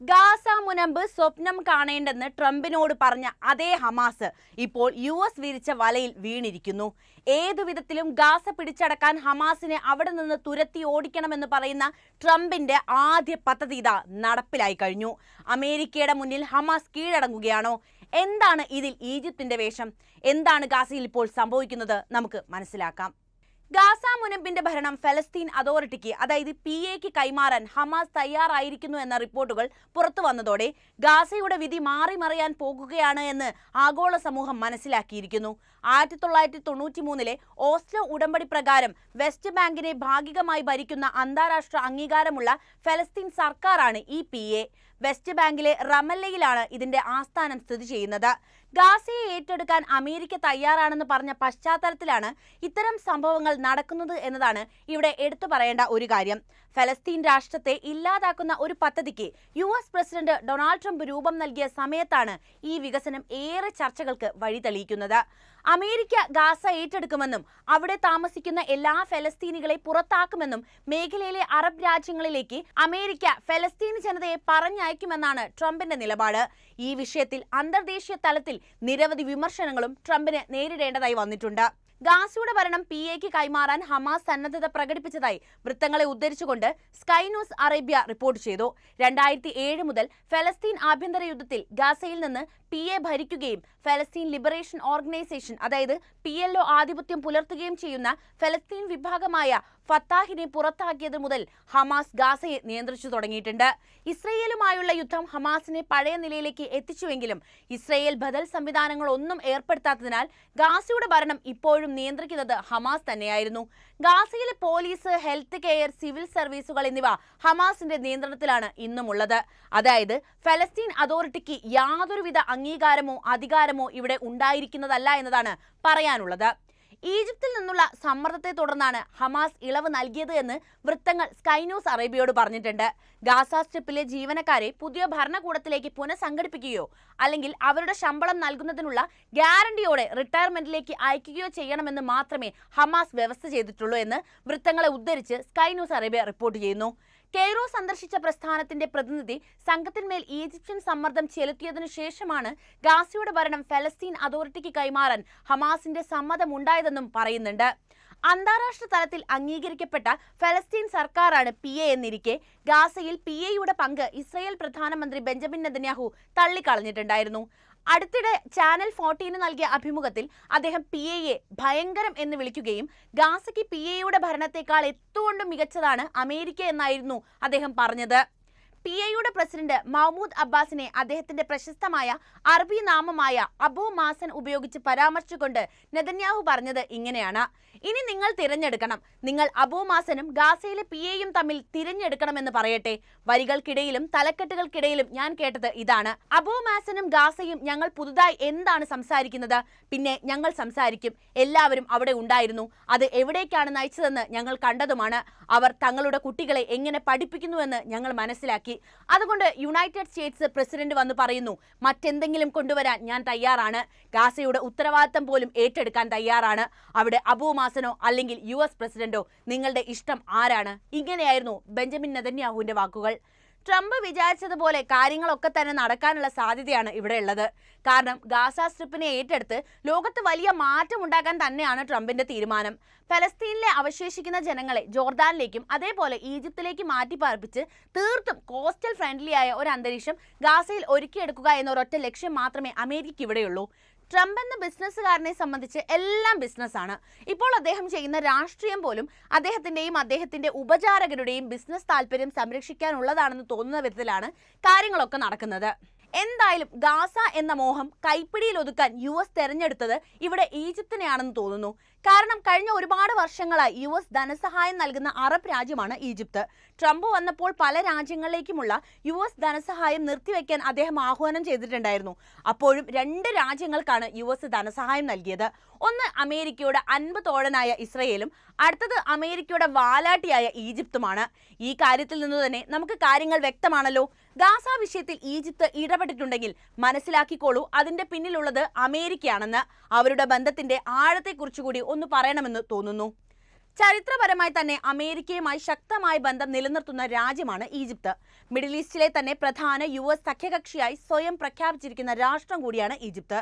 Gaza മുനമ്പ് സ്വപ്നം കാണേണ്ടെന്ന് ട്രംപിനോട് പറഞ്ഞ അതേ ഹമാസ് ഇപ്പോൾ US വിരിച്ച വലയിൽ വീണിരിക്കുന്നു. ഏതുവിധത്തിലും ഗാസ പിടിച്ചടക്കാൻ ഹമാസിനെ അവിടെ നിന്ന് തുരത്തി ഓടിക്കണമെന്ന് പറയുന്ന ട്രംപിന്റെ ആദ്യ പദ്ധതി ഇതാ നടപ്പിലായി കഴിഞ്ഞു. അമേരിക്കയുടെ മുന്നിൽ ഹമാസ് കീഴടങ്ങുകയാണോ? എന്താണ് ഇതിൽ ഈജിപ്തിന്റെ വേഷം? എന്താണ് ഗാസയിൽ ഇപ്പോൾ സംഭവിക്കുന്നത്? നമുക്ക് മനസ്സിലാക്കാം. ഗാസ മുനമ്പിന്റെ ഭരണം ഫലസ്തീൻ അതോറിറ്റിക്ക് അതായത് PA കൈമാറാൻ ഹമാസ് തയ്യാറായിരിക്കുന്നു എന്ന റിപ്പോർട്ടുകൾ പുറത്തു വന്നതോടെ ഗാസയുടെ വിധി മാറിമറിയാൻ പോകുകയാണ് എന്ന് ആഗോള സമൂഹം മനസ്സിലാക്കിയിരിക്കുന്നു. 1993 ഓസ്ലോ ഉടമ്പടി പ്രകാരം വെസ്റ്റ് ബാങ്കിനെ ഭാഗികമായി ഭരിക്കുന്ന അന്താരാഷ്ട്ര അംഗീകാരമുള്ള ഫലസ്തീൻ സർക്കാരാണ് ഈ PA. വെസ്റ്റ് ബാങ്കിലെ റമല്ലയിലാണ് ഇതിന്റെ ആസ്ഥാനം സ്ഥിതി ചെയ്യുന്നത്. ഗാസയെ ഏറ്റെടുക്കാൻ അമേരിക്ക തയ്യാറാണെന്ന് പറഞ്ഞ പശ്ചാത്തലത്തിലാണ് ഇത്തരം സംഭവങ്ങൾ നടക്കുന്നത് എന്നതാണ് ഇവിടെ എടുത്തു പറയേണ്ട ഒരു കാര്യം. ഫലസ്തീൻ രാഷ്ട്രത്തെ ഇല്ലാതാക്കുന്ന ഒരു പദ്ധതിക്ക് US പ്രസിഡന്റ് ഡൊണാൾഡ് ട്രംപ് രൂപം നൽകിയ സമയത്താണ് ഈ വികസനം ഏറെ ചർച്ചകൾക്ക് വഴിതെളിയിക്കുന്നത്. അമേരിക്ക ഗാസ ഏറ്റെടുക്കുമെന്നും അവിടെ താമസിക്കുന്ന എല്ലാ ഫലസ്തീനികളെ പുറത്താക്കുമെന്നും മേഖലയിലെ അറബ് രാജ്യങ്ങളിലേക്ക് അമേരിക്ക ഫലസ്തീൻ ജനതയെ പറഞ്ഞയക്കുമെന്നാണ് ട്രംപിന്റെ നിലപാട്. ഈ വിഷയത്തിൽ അന്തർദേശീയ തലത്തിൽ നിരവധി വിമർശനങ്ങളും ട്രംപിന് നേരിടേണ്ടതായി വന്നിട്ടുണ്ട്. ഗാസയുടെ ഭരണം PA കൈമാറാൻ ഹമാസ് സന്നദ്ധത പ്രകടിപ്പിച്ചതായി വൃത്തങ്ങളെ ഉദ്ധരിച്ചുകൊണ്ട് സ്കൈ ന്യൂസ് അറേബ്യ റിപ്പോർട്ട് ചെയ്തു. 2007 മുതൽ ഫലസ്തീൻ ആഭ്യന്തര യുദ്ധത്തിൽ ഗാസയിൽ നിന്ന് PA ഭരിക്കുകയും ഫലസ്തീൻ ലിബറേഷൻ ഓർഗനൈസേഷൻ അതായത് PLO ആധിപത്യം പുലർത്തുകയും ചെയ്യുന്ന ഫലസ്തീൻ വിഭാഗമായ ഫത്താഹിനെ പുറത്താക്കിയത് മുതൽ ഹമാസ് ഗാസയെ നിയന്ത്രിച്ചു തുടങ്ങിയിട്ടുണ്ട്. ഇസ്രയേലുമായുള്ള യുദ്ധം ഹമാസിനെ പഴയ നിലയിലേക്ക് എത്തിച്ചുവെങ്കിലും ഇസ്രയേൽ ബദൽ സംവിധാനങ്ങളൊന്നും ഏർപ്പെടുത്താത്തതിനാൽ ഗാസയുടെ ഭരണം ഇപ്പോഴും നിയന്ത്രിക്കുന്നത് ഹമാസ് തന്നെയായിരുന്നു. ഗാസയിലെ പോലീസ്, ഹെൽത്ത് കെയർ, സിവിൽ സർവീസുകൾ എന്നിവ ഹമാസിന്റെ നിയന്ത്രണത്തിലാണ് ഇന്നുമുള്ളത്. അതായത് ഫലസ്തീൻ അതോറിറ്റിക്ക് യാതൊരുവിധ അംഗീകാരമോ അധികാരമോ ഇവിടെ ഉണ്ടായിരിക്കുന്നതല്ല എന്നതാണ് പറയാനുള്ളത്. ഈജിപ്തിൽ നിന്നുള്ള സമ്മർദ്ദത്തെ തുടർന്നാണ് ഹമാസ് ഇളവ് നൽകിയത് എന്ന് വൃത്തങ്ങൾ സ്കൈ ന്യൂസ് അറേബ്യയോട് പറഞ്ഞിട്ടുണ്ട്. ഗാസ സ്ട്രിപ്പിലെ ജീവനക്കാരെ പുതിയ ഭരണകൂടത്തിലേക്ക് പുനഃസംഘടിപ്പിക്കുകയോ അല്ലെങ്കിൽ അവരുടെ ശമ്പളം നൽകുന്നതിനുള്ള ഗ്യാരണ്ടിയോടെ റിട്ടയർമെന്റിലേക്ക് അയക്കുകയോ ചെയ്യണമെന്ന് മാത്രമേ ഹമാസ് വ്യവസ്ഥ ചെയ്തിട്ടുള്ളൂ എന്ന് വൃത്തങ്ങളെ ഉദ്ധരിച്ച് സ്കൈ ന്യൂസ് അറേബ്യ റിപ്പോർട്ട് ചെയ്യുന്നു. കെയ്റോ സന്ദർശിച്ച പ്രസ്ഥാനത്തിന്റെ പ്രതിനിധി സംഘത്തിന്മേൽ ഈജിപ്ഷ്യൻ സമ്മർദ്ദം ചെലുത്തിയതിനു ശേഷമാണ് ഗാസയുടെ ഭരണം ഫലസ്തീൻ അതോറിറ്റിക്ക് കൈമാറാൻ ഹമാസിന്റെ സമ്മതമുണ്ടായതെന്നും പറയുന്നുണ്ട്. അന്താരാഷ്ട്ര തലത്തിൽ അംഗീകരിക്കപ്പെട്ട ഫലസ്തീൻ സർക്കാരാണ് PA എന്നിരിക്കെ ഗാസയിൽ PAയുടെ പങ്ക് ഇസ്രായേൽ പ്രധാനമന്ത്രി ബെഞ്ചമിൻ നെതന്യാഹു തള്ളിക്കളഞ്ഞിട്ടുണ്ടായിരുന്നു. അടുത്തിടെ ചാനൽ 14 നൽകിയ അഭിമുഖത്തിൽ അദ്ദേഹം PAയെ ഭയങ്കരം എന്ന് വിളിക്കുകയും ഗാസയ്ക്ക് PAയുടെ ഭരണത്തെക്കാൾ എത്തുകൊണ്ടും മികച്ചതാണ് അമേരിക്ക എന്നായിരുന്നു അദ്ദേഹം പറഞ്ഞത്. PAയുടെ പ്രസിഡന്റ് മഹ്മൂദ് അബ്ബാസിനെ അദ്ദേഹത്തിന്റെ പ്രശസ്തമായ അറബി നാമമായ അബു മാസൻ ഉപയോഗിച്ച് പരാമർശിച്ചുകൊണ്ട് നെതന്യാഹു പറഞ്ഞത് ഇങ്ങനെയാണ്: ഇനി നിങ്ങൾ തിരഞ്ഞെടുക്കണം, നിങ്ങൾ അബു മാസനും ഗാസയിലെ PAയും തമ്മിൽ തിരഞ്ഞെടുക്കണമെന്ന് പറയട്ടെ. വരികൾക്കിടയിലും തലക്കെട്ടുകൾക്കിടയിലും ഞാൻ കേട്ടത് ഇതാണ്: അബു മാസനും ഗാസയും ഞങ്ങൾ പുതുതായി എന്താണ് സംസാരിക്കുന്നത്? പിന്നെ ഞങ്ങൾ സംസാരിക്കും. എല്ലാവരും അവിടെ ഉണ്ടായിരുന്നു. അത് എവിടേക്കാണ് നയിച്ചതെന്ന് ഞങ്ങൾ കണ്ടതുമാണ്. അവർ തങ്ങളുടെ കുട്ടികളെ എങ്ങനെ പഠിപ്പിക്കുന്നുവെന്ന് ഞങ്ങൾ മനസ്സിലാക്കി. അതുകൊണ്ട് യുണൈറ്റഡ് സ്റ്റേറ്റ്സ് പ്രസിഡന്റ് വന്ന് പറയുന്നു, മറ്റെന്തെങ്കിലും കൊണ്ടുവരാൻ ഞാൻ തയ്യാറാണ്. ഗാസയുടെ ഉത്തരവാദിത്തം പോലും ഏറ്റെടുക്കാൻ തയ്യാറാണ്. അവിടെ അബു മാസനോ അല്ലെങ്കിൽ US പ്രസിഡന്റോ, നിങ്ങളുടെ ഇഷ്ടം ആരാണ്? ഇങ്ങനെയായിരുന്നു ബെഞ്ചമിൻ നെതന്യാഹുവിന്റെ വാക്കുകൾ. ട്രംപ് വിചാരിച്ചതുപോലെ കാര്യങ്ങളൊക്കെ തന്നെ നടക്കാനുള്ള സാധ്യതയാണ് ഇവിടെ ഉള്ളത്. കാരണം ഗാസ സ്ട്രിപ്പിനെ ഏറ്റെടുത്ത് ലോകത്ത് വലിയ മാറ്റമുണ്ടാക്കാൻ തന്നെയാണ് ട്രംപിന്റെ തീരുമാനം. ഫലസ്തീനിലെ അവശേഷിക്കുന്ന ജനങ്ങളെ ജോർദാനിലേക്കും അതേപോലെ ഈജിപ്തിലേക്ക് മാറ്റിപ്പാർപ്പിച്ച് തീർത്തും കോസ്റ്റൽ ഫ്രണ്ട്ലി ആയ ഒരു അന്തരീക്ഷം ഗാസയിൽ ഒരുക്കിയെടുക്കുക എന്നൊരൊറ്റ ലക്ഷ്യം മാത്രമേ അമേരിക്ക ഇവിടെയുള്ളൂ. ട്രംപ് എന്ന ബിസിനസ്സുകാരനെ സംബന്ധിച്ച് എല്ലാം ബിസിനസ്സാണ്. ഇപ്പോൾ അദ്ദേഹം ചെയ്യുന്ന രാഷ്ട്രീയം പോലും അദ്ദേഹത്തിന്റെയും അദ്ദേഹത്തിന്റെ ഉപചാരകരുടെയും ബിസിനസ് താല്പര്യം സംരക്ഷിക്കാനുള്ളതാണെന്ന് തോന്നുന്ന വിധത്തിലാണ് കാര്യങ്ങളൊക്കെ നടക്കുന്നത്. എന്തായാലും ഗാസ എന്ന മോഹം കൈപ്പിടിയിൽ ഒതുക്കാൻ US തെരഞ്ഞെടുത്തത് ഇവിടെ ഈജിപ്തിനെയാണെന്ന് തോന്നുന്നു. കാരണം കഴിഞ്ഞ ഒരുപാട് വർഷങ്ങളായി US ധനസഹായം നൽകുന്ന അറബ് രാജ്യമാണ് ഈജിപ്ത്. ട്രംപ് വന്നപ്പോൾ പല രാജ്യങ്ങളിലേക്കുമുള്ള US ധനസഹായം നിർത്തിവെക്കാൻ അദ്ദേഹം ആഹ്വാനം ചെയ്തിട്ടുണ്ടായിരുന്നു. അപ്പോഴും 2 രാജ്യങ്ങൾക്കാണ് US ധനസഹായം നൽകിയത്. ഒന്ന് അമേരിക്കയുടെ അൻപ് തോഴനായ ഇസ്രയേലും അടുത്തത് അമേരിക്കയുടെ വാലാട്ടിയായ ഈജിപ്തുമാണ്. ഈ കാര്യത്തിൽ നിന്ന് തന്നെ നമുക്ക് കാര്യങ്ങൾ വ്യക്തമാണല്ലോ. ഗാസ വിഷയത്തിൽ ഈജിപ്ത് ഇടപെട്ടിട്ടുണ്ടെങ്കിൽ മനസ്സിലാക്കിക്കോളൂ, അതിന്റെ പിന്നിലുള്ളത് അമേരിക്കയാണെന്ന്. അവരുടെ ബന്ധത്തിന്റെ ആഴത്തെക്കുറിച്ചുകൂടി ഒന്ന് പറയണമെന്ന് തോന്നുന്നു. ചരിത്രപരമായി തന്നെ അമേരിക്കയുമായി ശക്തമായ ബന്ധം നിലനിർത്തുന്ന രാജ്യമാണ് ഈജിപ്ത്. മിഡിൽ ഈസ്റ്റിലെ തന്നെ പ്രധാന US സഖ്യകക്ഷിയായി സ്വയം പ്രഖ്യാപിച്ചിരിക്കുന്ന രാഷ്ട്രം കൂടിയാണ് ഈജിപ്ത്.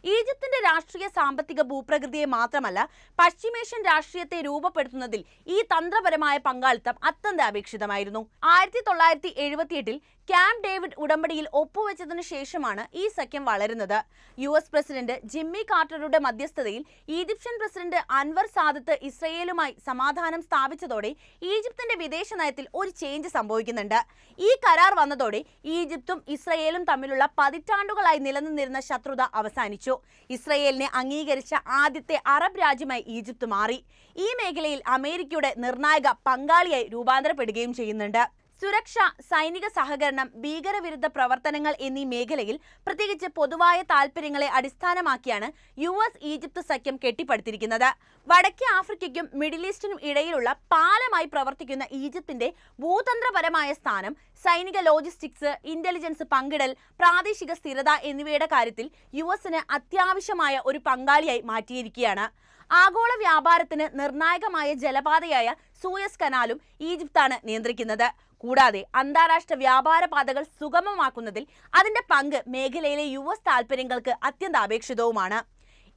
ഈജിപ്തിന്റെ രാഷ്ട്രീയ സാമ്പത്തിക ഭൂപ്രകൃതിയെ മാത്രമല്ല, പശ്ചിമേഷ്യൻ രാഷ്ട്രീയത്തെ രൂപപ്പെടുത്തുന്നതിൽ ഈ തന്ത്രപരമായ പങ്കാളിത്തം അത്യന്താപേക്ഷിതമായിരുന്നു. 1978 ക്യാമ്പ് ഡേവിഡ് ഉടമ്പടിയിൽ ഒപ്പുവെച്ചതിനു ശേഷമാണ് ഈ സഖ്യം വളരുന്നത്. US പ്രസിഡന്റ് ജിമ്മി കാർട്ടറുടെ മധ്യസ്ഥതയിൽ ഈജിപ്ഷ്യൻ പ്രസിഡന്റ് അൻവർ സാദത്ത് ഇസ്രയേലുമായി സമാധാനം സ്ഥാപിച്ചതോടെ ഈജിപ്തിന്റെ വിദേശ നയത്തിൽ ഒരു ചേഞ്ച് സംഭവിക്കുന്നുണ്ട്. ഈ കരാർ വന്നതോടെ ഈജിപ്തും ഇസ്രയേലും തമ്മിലുള്ള പതിറ്റാണ്ടുകളായി നിലനിന്നിരുന്ന ശത്രുത അവസാനിച്ചു. ഇസ്രയേലിനെ അംഗീകരിച്ച ആദ്യത്തെ അറബ് രാജ്യമായി ഈജിപ്ത് മാറി. ഈ മേഖലയിൽ അമേരിക്കയുടെ നിർണായക പങ്കാളിയായി രൂപാന്തരപ്പെടുകയും ചെയ്യുന്നുണ്ട്. സുരക്ഷ, സൈനിക സഹകരണം, ഭീകരവിരുദ്ധ പ്രവർത്തനങ്ങൾ എന്നീ മേഖലയിൽ പ്രത്യേകിച്ച് പൊതുവായ താൽപര്യങ്ങളെ അടിസ്ഥാനമാക്കിയാണ് US ഈജിപ്ത് സഖ്യം കെട്ടിപ്പടുത്തിരിക്കുന്നത്. വടക്കേ ആഫ്രിക്കയ്ക്കും മിഡിൽ ഈസ്റ്റിനും ഇടയിലുള്ള പാലമായി പ്രവർത്തിക്കുന്ന ഈജിപ്തിന്റെ ഭൂതന്ത്രപരമായ സ്ഥാനം സൈനിക ലോജിസ്റ്റിക്സ്, ഇന്റലിജൻസ് പങ്കിടൽ, പ്രാദേശിക സ്ഥിരത എന്നിവയുടെ കാര്യത്തിൽ USന് അത്യാവശ്യമായ ഒരു പങ്കാളിയായി മാറ്റിയിരിക്കുകയാണ്. ആഗോള വ്യാപാരത്തിന് നിർണായകമായ ജലപാതയായ സൂയസ് കനാലും ഈജിപ്താണ് നിയന്ത്രിക്കുന്നത്. കൂടാതെ അന്താരാഷ്ട്ര വ്യാപാര പാതകൾ സുഗമമാക്കുന്നതിൽ അതിന്റെ പങ്ക് മേഖലയിലെ US താൽപര്യങ്ങൾക്ക് അത്യന്താപേക്ഷിതവുമാണ്.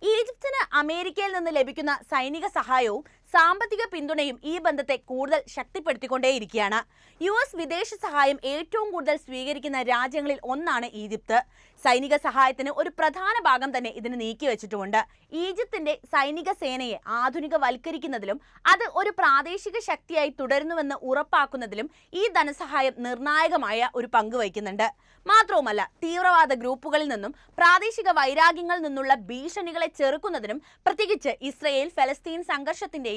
ഈജിപ്തിന് അമേരിക്കയിൽ നിന്ന് ലഭിക്കുന്ന സൈനിക സഹായവും സാമ്പത്തിക പിന്തുണയും ഈ ബന്ധത്തെ കൂടുതൽ ശക്തിപ്പെടുത്തിക്കൊണ്ടേയിരിക്കുകയാണ്. US വിദേശ സഹായം ഏറ്റവും കൂടുതൽ സ്വീകരിക്കുന്ന രാജ്യങ്ങളിൽ ഒന്നാണ് ഈജിപ്ത്. സൈനിക സഹായത്തിന് ഒരു പ്രധാന ഭാഗം തന്നെ ഇതിന് നീക്കിവെച്ചിട്ടുമുണ്ട്. ഈജിപ്തിന്റെ സൈനിക സേനയെ ആധുനികവൽക്കരിക്കുന്നതിലും അത് ഒരു പ്രാദേശിക ശക്തിയായി തുടരുന്നുവെന്ന് ഉറപ്പാക്കുന്നതിലും ഈ ധനസഹായം നിർണായകമായ ഒരു പങ്ക് വഹിക്കുന്നുണ്ട്. മാത്രവുമല്ല, തീവ്രവാദ ഗ്രൂപ്പുകളിൽ നിന്നും പ്രാദേശിക വൈരാഗ്യങ്ങളിൽ നിന്നുള്ള ഭീഷണികളെ ചെറുക്കുന്നതിനും പ്രത്യേകിച്ച് ഇസ്രയേൽ ഫലസ്തീൻ സംഘർഷത്തിന്റെയും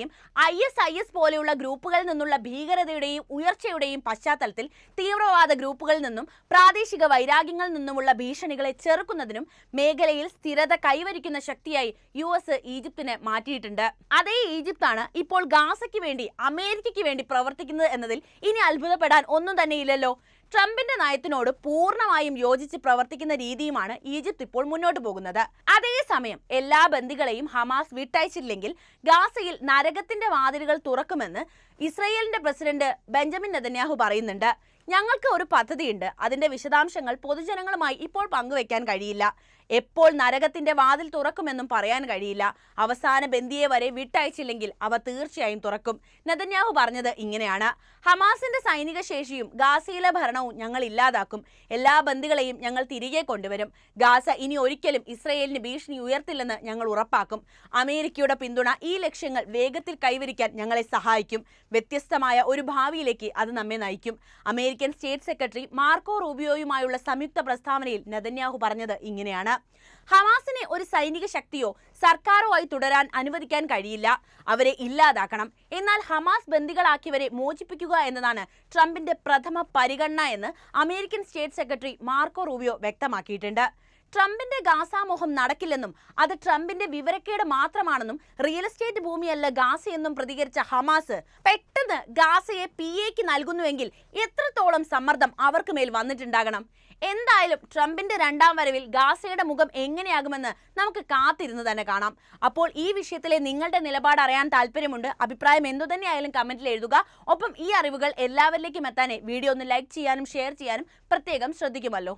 ISIS പോലെയുള്ള ഗ്രൂപ്പുകളിൽ നിന്നുള്ള ഭീകരതയുടെയും ഉയർച്ചയുടെയും പശ്ചാത്തലത്തിൽ തീവ്രവാദ ഗ്രൂപ്പുകളിൽ നിന്നും പ്രാദേശിക വൈരാഗ്യങ്ങളിൽ നിന്നുമുള്ള ഭീഷണികളെ ചെറുക്കുന്നതിനും മേഖലയിൽ സ്ഥിരത കൈവരിക്കുന്ന ശക്തിയായി US ഈജിപ്തിനെ മാറ്റിയിട്ടുണ്ട്. അതേ ഈജിപ്താണ് ഇപ്പോൾ ഗാസയ്ക്ക് വേണ്ടി, അമേരിക്കയ്ക്ക് വേണ്ടി പ്രവർത്തിക്കുന്നത് എന്നതിൽ ഇനി അത്ഭുതപ്പെടാൻ ഒന്നും തന്നെയില്ലല്ലോ. ട്രംപിന്റെ നയത്തിനോട് പൂർണ്ണമായും യോജിച്ച് പ്രവർത്തിക്കുന്ന രീതിയുമാണ് ഈജിപ്ത് ഇപ്പോൾ മുന്നോട്ട് പോകുന്നത്. അതേസമയം എല്ലാ ബന്ദികളെയും ഹമാസ് വിട്ടയച്ചില്ലെങ്കിൽ ഗാസയിൽ നരകത്തിന്റെ വാതിലുകൾ തുറക്കുമെന്ന് ഇസ്രയേലിന്റെ പ്രസിഡന്റ് ബെഞ്ചമിൻ നെതന്യാഹു പറയുന്നുണ്ട്. ഞങ്ങൾക്ക് ഒരു പദ്ധതിയുണ്ട്, അതിന്റെ വിശദാംശങ്ങൾ പൊതുജനങ്ങളുമായി ഇപ്പോൾ പങ്കുവെക്കാൻ കഴിയില്ല. എപ്പോൾ നരകത്തിന്റെ വാതിൽ തുറക്കുമെന്നും പറയാൻ കഴിയില്ല. അവസാന ബന്ദിയെ വരെ വിട്ടയച്ചില്ലെങ്കിൽ അവ തീർച്ചയായും തുറക്കും. നെതന്യാഹു പറഞ്ഞത് ഇങ്ങനെയാണ്: ഹമാസിന്റെ സൈനിക ശേഷിയും ഗാസയിലെ ഭരണവും ഞങ്ങൾ ഇല്ലാതാക്കും. എല്ലാ ബന്ദികളെയും ഞങ്ങൾ തിരികെ കൊണ്ടുവരും. ഗാസ ഇനി ഒരിക്കലും ഇസ്രയേലിന് ഭീഷണി ഉയർത്തില്ലെന്ന് ഞങ്ങൾ ഉറപ്പാക്കും. അമേരിക്കയുടെ പിന്തുണ ഈ ലക്ഷ്യങ്ങൾ വേഗത്തിൽ കൈവരിക്കാൻ ഞങ്ങളെ സഹായിക്കും. വ്യത്യസ്തമായ ഒരു ഭാവിയിലേക്ക് അത് നമ്മെ നയിക്കും. അമേരിക്കൻ സ്റ്റേറ്റ് സെക്രട്ടറി മാർക്കോ റൂബിയോയുമായുള്ള സംയുക്ത പ്രസ്താവനയിൽ നെതന്യാഹു പറഞ്ഞത് ഇങ്ങനെയാണ്: ഹമാസിനെ ഒരു സൈനിക ശക്തിയോ സർക്കാരോ ആയി തുടരാൻ അനുവദിക്കാൻ കഴിയില്ല. അവരെ ഇല്ലാതാക്കണം. എന്നാൽ ഹമാസ് ബന്ദികളാക്കിയവരെ മോചിപ്പിക്കുക എന്നതാണ് ട്രംപിന്റെ പ്രഥമ പരിഗണന എന്ന് American state secretary Marco Rubio വ്യക്തമാക്കിയിട്ടുണ്ട്. ട്രംപിന്റെ ഗാസാമോഹം നടക്കില്ലെന്നും അത് ട്രംപിന്റെ വിവരക്കേട് മാത്രമാണെന്നും റിയൽ എസ്റ്റേറ്റ് ഭൂമിയല്ല ഗാസയെന്നും പ്രതികരിച്ച ഹമാസ് പെട്ടെന്ന് ഗാസയെ PAക്ക് നൽകുന്നുവെങ്കിൽ എത്രത്തോളം സമ്മർദ്ദം അവർക്ക് മേൽ വന്നിട്ടുണ്ടാകണം. എന്തായാലും ട്രംപിന്റെ രണ്ടാം വരവിൽ ഗാസയുടെ മുഖം എങ്ങനെയാകുമെന്ന് നമുക്ക് കാത്തിരുന്ന് തന്നെ കാണാം. അപ്പോൾ ഈ വിഷയത്തിലെ നിങ്ങളുടെ നിലപാട് അറിയാൻ താല്പര്യമുണ്ട്. അഭിപ്രായം എന്തുതന്നെയായാലും കമന്റിൽ എഴുതുക. ഒപ്പം ഈ അറിവുകൾ എല്ലാവരിലേക്കും എത്താനേ വീഡിയോ ഒന്ന് ലൈക്ക് ചെയ്യാനും ഷെയർ ചെയ്യാനും പ്രത്യേകം ശ്രദ്ധിക്കുമല്ലോ.